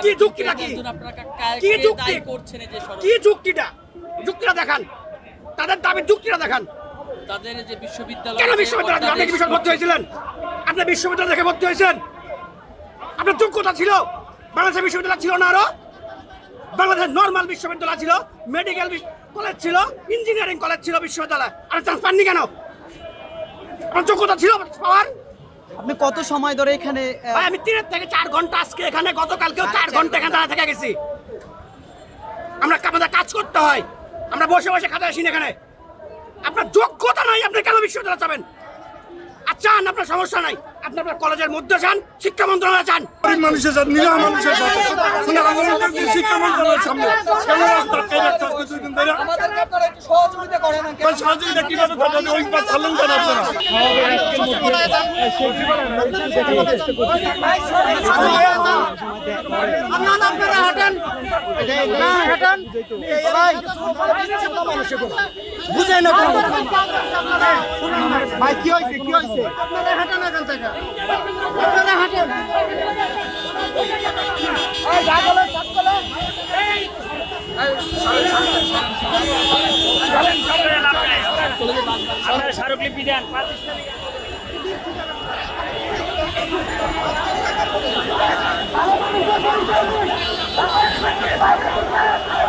কি যুক্তিটা কি কি যুক্তি করছেন যে কি যুক্তিটা দেখান, তাদের দাবির যুক্তিটা দেখান। তাদের যে বিশ্ববিদ্যালয় কেন বিশ্ববিদ্যালয় আপনি কি বিশ্ববিদ্যালয়ে ভর্তি হয়েছিলেন? আপনি বিশ্ববিদ্যালয় থেকে ভর্তি হয়েছেন? আপনার যোগ্যতা ছিল? বাংলাদেশের বিশ্ববিদ্যালয় ছিল না? আরো বাংলাদেশের নর্মাল বিশ্ববিদ্যালয় ছিল, মেডিকেল কলেজ ছিল, ইঞ্জিনিয়ারিং কলেজ ছিল, বিশ্ববিদ্যালয়। আর চান্স পাননি কেন? আপনার যোগ্যতা ছিল পাওয়ার। আপনি কত সময় ধরে এখানে? ভাই আমি 3 থেকে 4 ঘন্টা আজকে এখানে, গতকালকেও 4 ঘন্টা এখানে দাঁড়া থেকে গেছি। আমাদের কাজ করতে হয়, আমরা বসে বসে খাতা আসি এখানে। আপনার যোগ্যতা নাই, আপনি কেন বিশ্ববিদ্যালয় যাবেন? আচ্ছা আপনার সমস্যা নাই, আপনি আপনার কলেজের মধ্যে যান, শিক্ষা মন্ত্রণালয়ে যান। গরিব মানুষের সাথে, নিরীহ মানুষের সাথে শিক্ষা মন্ত্রণালয়ের সামনে কেন রাস্তা দুই দিন ধরে আমাদেরকে আপনারা একটু সহযোগিতা করেন। সহযোগিতা কিভাবে করবেন? ওই পাশ চালন কেন আপনারা? আপনারা হাঁটেন, বুঝেন না ভাই কি হয়েছে, কি হয়েছে? আপনারা হাঁটেন এখান থেকে, আপনারা হাঁটেন। স্মারকলিপি দেন। Vamos,